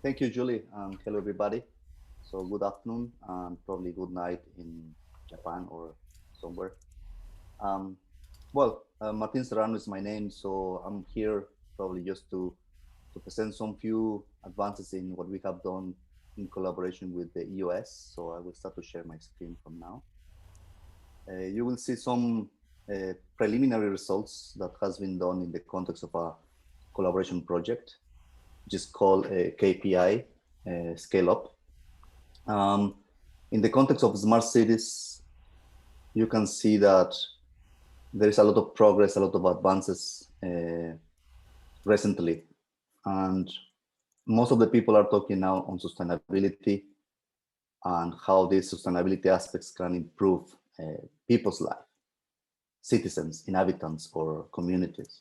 Thank you, Julie, and hello, everybody. So good afternoon and probably good night in Japan or somewhere. Um, Martin Serrano is my name, so I'm here probably just to present some few advances in what we have done in collaboration with the EOS. So I will start to share my screen from now. You will see some preliminary results that has been done in the context of a collaboration project, which is called a KPI, Scale Up. Um, in the context of smart cities, you can see that there is a lot of progress, a lot of advances recently. And most of the people are talking now on sustainability and how these sustainability aspects can improve people's life, citizens, inhabitants, or communities.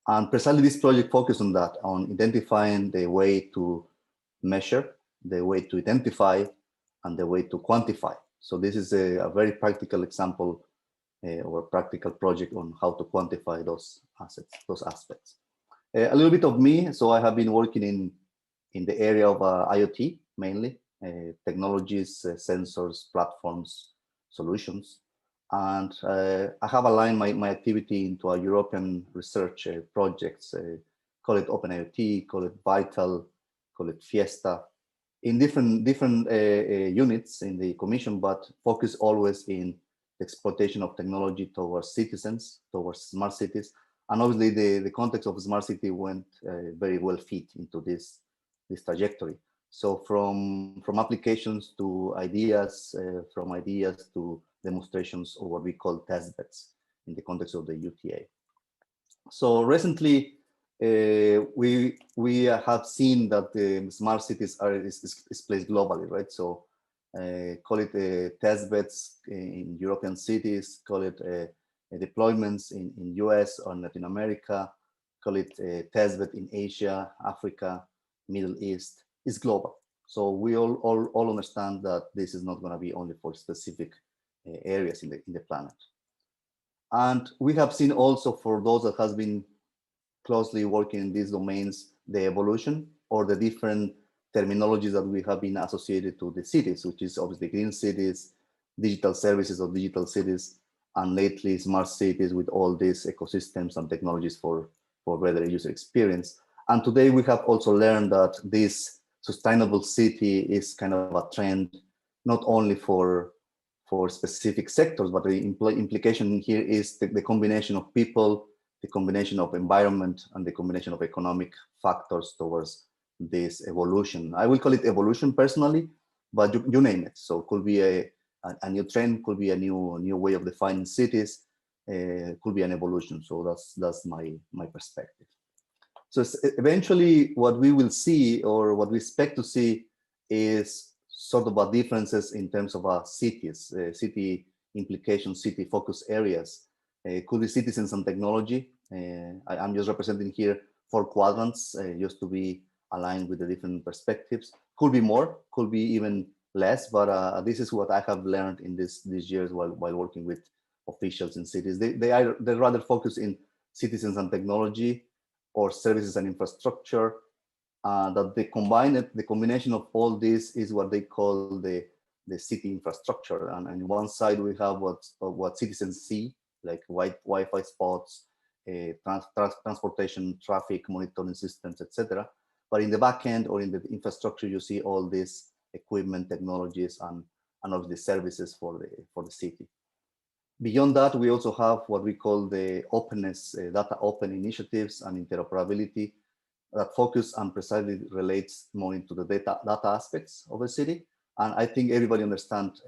And precisely this project focuses on that, on identifying the way to measure, the way to identify, and the way to quantify. So this is a very practical example or a practical project on how to quantify those assets, those aspects. A little bit of me. So I have been working in the area of IoT mainly, technologies, sensors, platforms, solutions. And I have aligned my activity into a European research projects, call it Open IoT, call it Vital, call it Fiesta, in different units in the commission, but focus always in the exploitation of technology towards citizens, towards smart cities. And obviously the context of smart city went very well fit into this trajectory. So from applications to ideas, from ideas to demonstrations, or what we call test beds in the context of the UTA. So recently, we have seen that the smart cities is placed globally, right? So call it test beds in European cities, call it deployments in US or Latin America, call it test bed in Asia, Africa, Middle East. It's global. So we all understand that this is not going to be only for specific areas in the planet. And we have seen also for those that has been closely working in these domains, the evolution or the different terminologies that we have been associated to the cities, which is obviously green cities, digital services or digital cities, and lately smart cities with all these ecosystems and technologies for better user experience. And today we have also learned that this sustainable city is kind of a trend, not only for specific sectors, but the implication here is the combination of people, the combination of environment, and the combination of economic factors towards this evolution. I will call it evolution personally, but you name it. So it could be a new trend, could be a new way of defining cities, could be an evolution. So that's my perspective. So eventually what we will see, or what we expect to see, is sort of differences in terms of cities, city implications, city focus areas. Could be citizens and technology. I'm just representing here 4 quadrants, just to be aligned with the different perspectives. Could be more, could be even less, but this is what I have learned in these years while working with officials in cities. They rather focus in citizens and technology, or services and infrastructure. That the combination of all this is what they call the city infrastructure. And on one side we have what citizens see, like Wi-Fi spots, transportation, traffic monitoring systems, etc. But in the back end or in the infrastructure, you see all these equipment, technologies, and obviously services for the city. Beyond that, we also have what we call the openness, data open initiatives and interoperability that focus and precisely relates more into the data aspects of a city. And I think everybody understands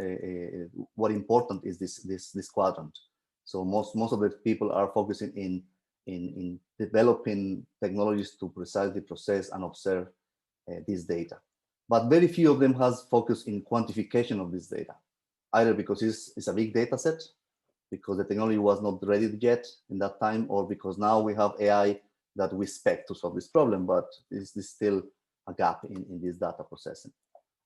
what important is this quadrant. So most of the people are focusing in developing technologies to precisely process and observe this data. But very few of them has focused in quantification of this data, either because it's a big data set, because the technology was not ready yet in that time, or because now we have AI that we expect to solve this problem, but there's still a gap in this data processing.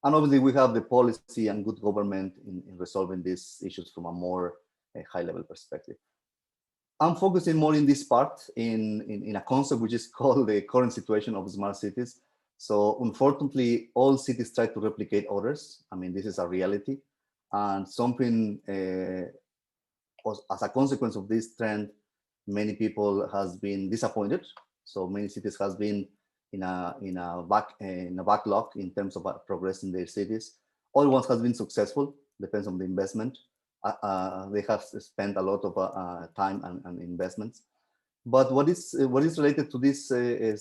And obviously we have the policy and good government in resolving these issues from a more high-level perspective. I'm focusing more in this part in a concept which is called the current situation of smart cities. So unfortunately, all cities try to replicate others. I mean, this is a reality. And something, as a consequence of this trend, many people has been disappointed. So many cities has been in a backlog in terms of progress in their cities. All ones has been successful, depends on the investment. They have spent a lot of time and investments. But what is related to this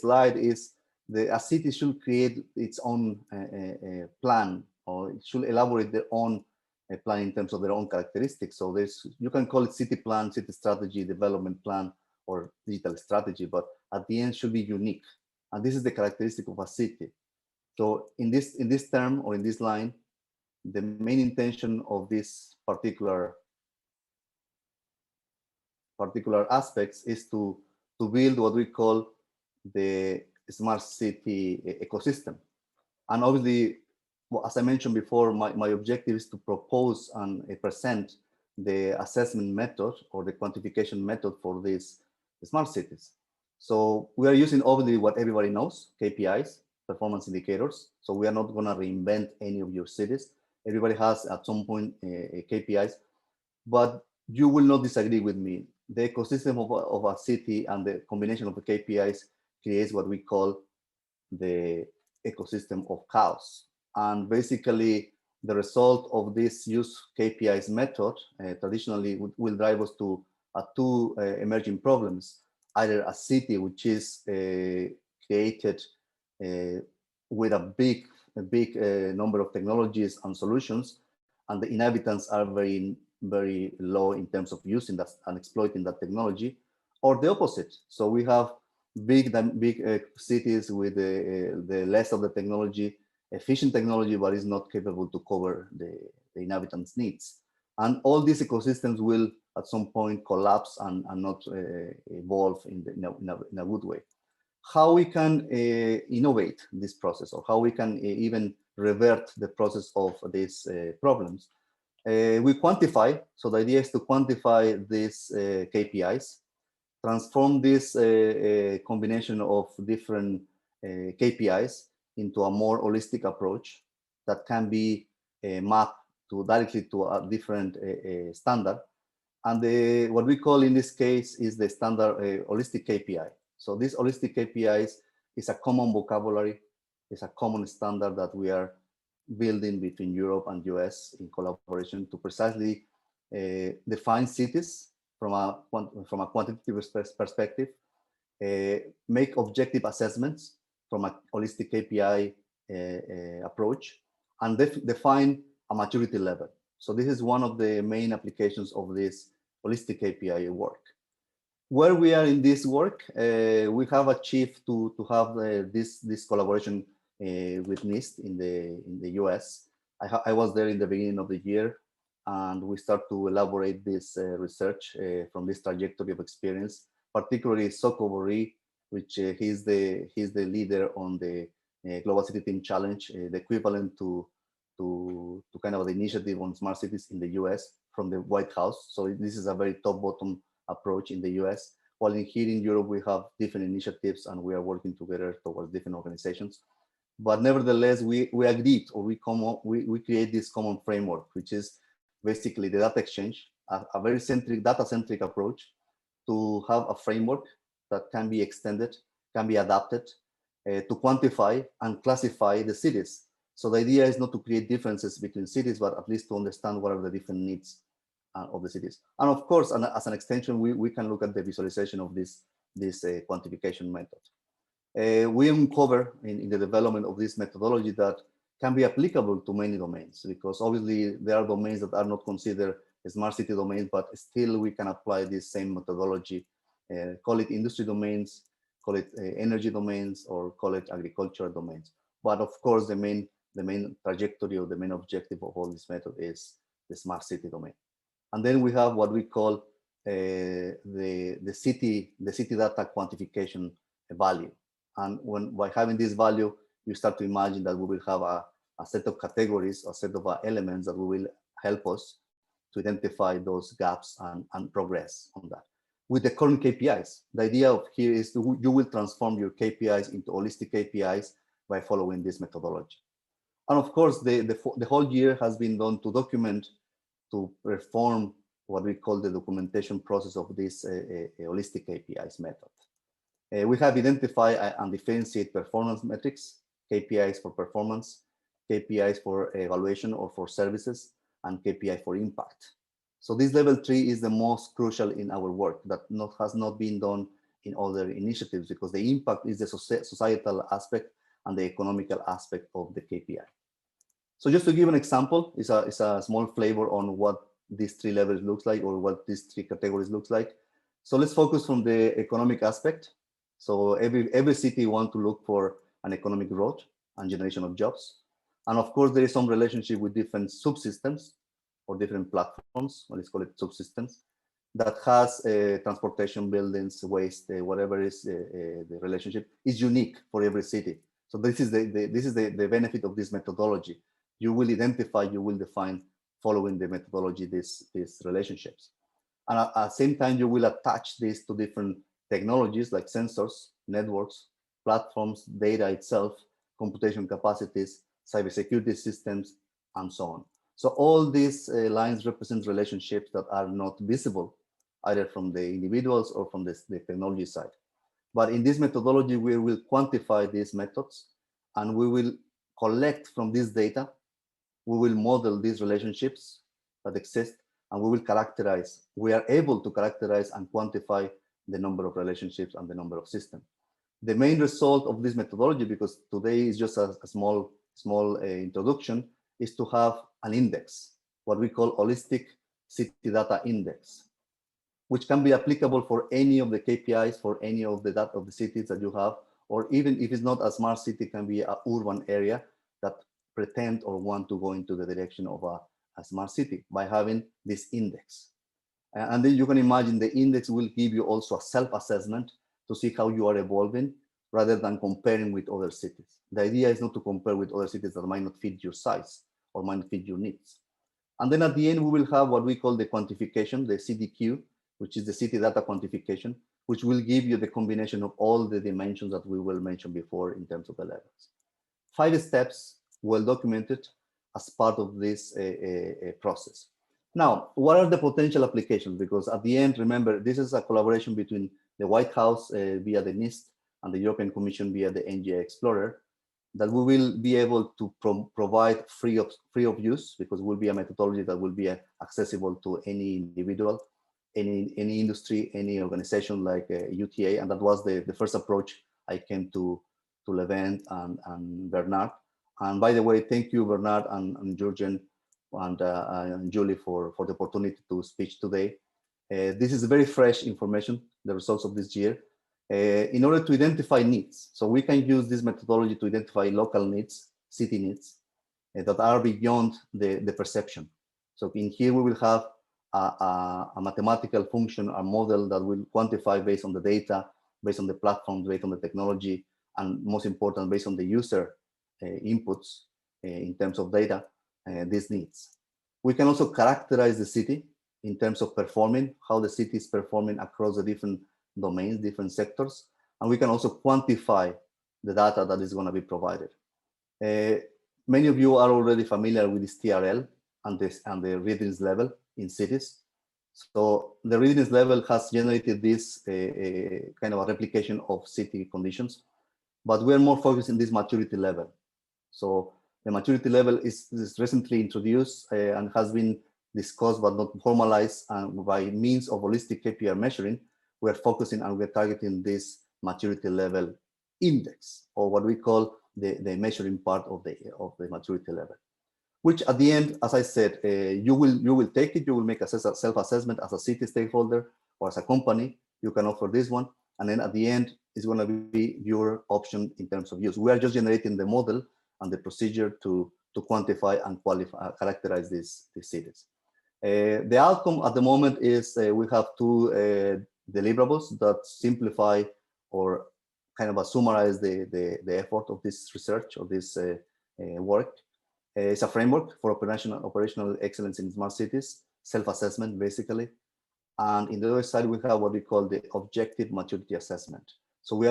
slide is a city should create its own plan, or it should elaborate their own plan in terms of their own characteristics. So you can call it city plan, city strategy, development plan, or digital strategy, but at the end should be unique. And this is the characteristic of a city. So in this term, or in this line, the main intention of this particular aspects is to build what we call the smart city ecosystem. And obviously, well, as I mentioned before, my objective is to propose and present the assessment method or the quantification method for these smart cities. So we are using obviously what everybody knows, KPIs, performance indicators. So we are not going to reinvent any of your cities. Everybody has at some point KPIs, but you will not disagree with me. The ecosystem of a city and the combination of the KPIs creates what we call the ecosystem of chaos. And basically, the result of this use KPIs method traditionally will drive us to two emerging problems. Either a city which is created with a big number of technologies and solutions, and the inhabitants are very low in terms of using that and exploiting that technology, or the opposite. So we have big cities with the less of the technology, efficient technology, but is not capable to cover the inhabitants' needs. And all these ecosystems will at some point collapse and not evolve in a good way. How we can innovate this process, or how we can even revert the process of these problems. We quantify, so the idea is to quantify these KPIs, transform this combination of different KPIs into a more holistic approach that can be mapped directly to a different standard. And what we call in this case is the standard holistic KPI. So this holistic KPIs is a common vocabulary, is a common standard that we are building between Europe and US in collaboration to precisely define cities from a quantitative perspective, make objective assessments from a holistic KPI approach, and define a maturity level. So this is one of the main applications of this holistic KPI work. Where we are in this work, we have achieved to have this collaboration with NIST in the US. I was there in the beginning of the year, and we start to elaborate this research from this trajectory of experience, particularly Soko Bori, which he's the leader on the Global City Team Challenge, the equivalent to kind of the initiative on smart cities in the US from the White House. So this is a very top-bottom approach in the US. While here in Europe, we have different initiatives and we are working together towards different organizations. But nevertheless, we agreed, or we create this common framework, which is basically the data exchange, a very data-centric approach to have a framework that can be extended, can be adapted to quantify and classify the cities. So the idea is not to create differences between cities, but at least to understand what are the different needs of the cities. And of course, as an extension, we can look at the visualization of this quantification method. We uncover in the development of this methodology that can be applicable to many domains, because obviously there are domains that are not considered smart city domains, but still we can apply this same methodology, call it industry domains, call it energy domains, or call it agricultural domains. But of course, the main trajectory or the main objective of all this method is the smart city domain. And then we have what we call the city data quantification value. And by having this value, you start to imagine that we will have a set of categories, a set of elements that will help us to identify those gaps and progress on that. With the current KPIs, the idea of here is you will transform your KPIs into holistic KPIs by following this methodology. And of course, the whole year has been done to document, to perform what we call the documentation process of this holistic KPIs method. We have identified and differentiate performance metrics, KPIs for performance, KPIs for evaluation or for services, and KPI for impact. So this level 3 is the most crucial in our work that has not been done in other initiatives, because the impact is the societal aspect and the economical aspect of the KPI. So just to give an example, it's a small flavor on what these 3 levels looks like, or what these 3 categories looks like. So let's focus from the economic aspect. So every city wants to look for an economic growth and generation of jobs. And of course, there is some relationship with different subsystems or different platforms, or let's call it subsystems, that has transportation, buildings, waste, whatever is the relationship is unique for every city. So this is the benefit of this methodology. You will identify, you will define, following the methodology, these relationships. And at the same time, you will attach this to different technologies like sensors, networks, platforms, data itself, computation capacities, cybersecurity systems, and so on. So all these lines represent relationships that are not visible either from the individuals or from the technology side. But in this methodology, we will quantify these methods, and we will collect from this data, we will model these relationships that exist, and we will characterize. We are able to characterize and quantify the number of relationships and the number of systems. The main result of this methodology, because today is just a small introduction, is to have an index, what we call holistic city data index, which can be applicable for any of the KPIs for any of the data of the cities that you have, or even if it's not a smart city, can be an urban area that pretend or want to go into the direction of a smart city by having this index. And then you can imagine the index will give you also a self-assessment to see how you are evolving, rather than comparing with other cities. The idea is not to compare with other cities that might not fit your size or might not fit your needs. And then at the end, we will have what we call the quantification, the CDQ, which is the city data quantification, which will give you the combination of all the dimensions that we will mention before in terms of the levels. 5 steps well documented as part of this process. Now, what are the potential applications? Because at the end, remember, this is a collaboration between the White House via the NIST and the European Commission via the NGA Explorer, that we will be able to provide free of use, because it will be a methodology that will be accessible to any individual, any industry, any organization like UTA. And that was the first approach I came to Levent and Bernard. And by the way, thank you, Bernard and Jurgen and Julie for the opportunity to speak today. This is very fresh information, the results of this year, in order to identify needs. So we can use this methodology to identify local needs, city needs, that are beyond the perception. So in here, we will have a mathematical function, a model that will quantify based on the data, based on the platform, based on the technology, and most important, based on the user inputs in terms of data, these needs. We can also characterize the city in terms of performing, how the city is performing across the different domains, different sectors, and we can also quantify the data that is going to be provided. Many of you are already familiar with this TRL and the readiness level in cities. So the readiness level has generated this kind of a replication of city conditions, but we're more focused in this maturity level. So the maturity level is recently introduced and has been discussed but not formalized, and by means of holistic KPI measuring, we're focusing and we're targeting this maturity level index, or what we call the measuring part of the maturity level, which at the end, as I said, you will take it, you will make a self-assessment as a city stakeholder or as a company, you can offer this one, and then at the end, it's going to be your option in terms of use. We are just generating the model and the procedure to quantify and characterize these cities. The outcome at the moment is we have 2 deliverables that simplify or kind of summarize the effort of this research or this work. It's a framework for operational excellence in smart cities, self-assessment basically. And in the other side, we have what we call the objective maturity assessment. So we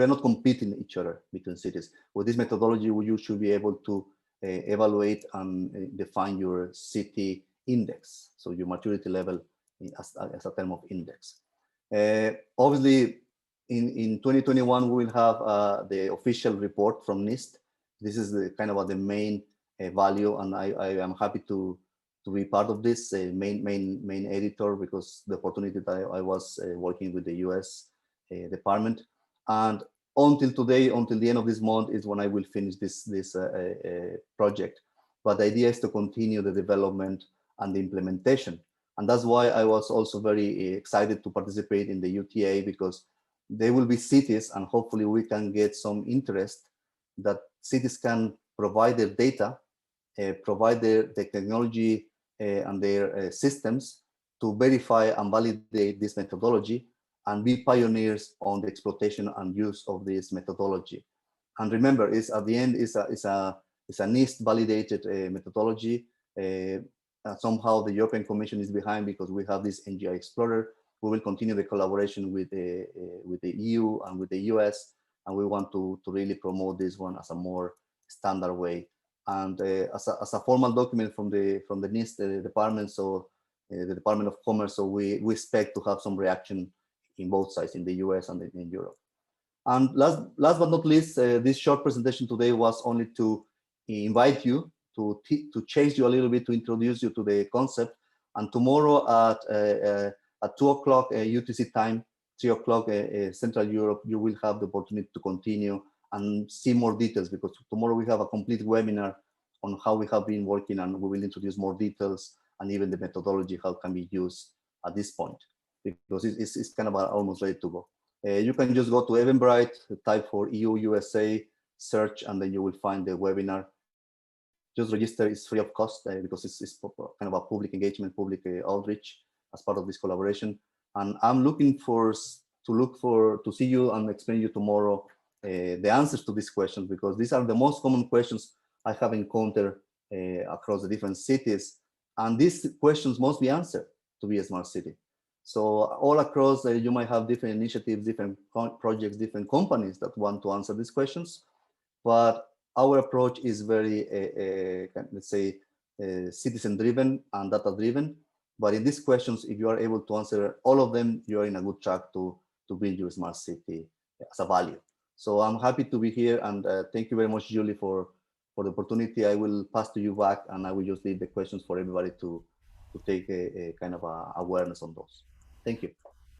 are not competing each other between cities. With this methodology, you should be able to evaluate and define your city index, so your maturity level as a term of index. Obviously, in 2021, we will have the official report from NIST. This is the kind of the main value, and I am happy to be part of this main editor, because the opportunity that I was working with the US department. And until today, until the end of this month, is when I will finish this project. But the idea is to continue the development and the implementation. And that's why I was also very excited to participate in the UTA, because there will be cities, and hopefully we can get some interest that cities can provide their data, provide their technology and their systems to verify and validate this methodology, and be pioneers on the exploitation and use of this methodology. And remember, at the end is a NIST validated methodology. Somehow the European Commission is behind, because we have this NGI Explorer. We will continue the collaboration with the EU and with the US, and we want to really promote this one as a more standard way. And as a formal document from the NIST department, so the Department of Commerce, so we expect to have some reaction in both sides, in the US and in Europe. And last but not least, this short presentation today was only to invite you, to chase you a little bit, to introduce you to the concept. And tomorrow at 2 o'clock UTC time, 3 o'clock Central Europe, you will have the opportunity to continue and see more details, because tomorrow we have a complete webinar on how we have been working, and we will introduce more details and even the methodology, how it can be used at this point, because it's kind of almost ready to go. You can just go to Eventbrite, type for EU USA, search, and then you will find the webinar. Just register, it's free of cost, because it's kind of a public engagement, public outreach as part of this collaboration. And I'm looking to see you and explain you tomorrow the answers to these questions, because these are the most common questions I have encountered across the different cities. And these questions must be answered to be a smart city. So all across, you might have different initiatives, different projects, different companies that want to answer these questions. But our approach is very, let's say, citizen-driven and data-driven. But in these questions, if you are able to answer all of them, you are in a good track to build your smart city as a value. So I'm happy to be here, and thank you very much, Julie, for the opportunity. I will pass to you back, and I will just leave the questions for everybody to take a kind of awareness on those. Thank you.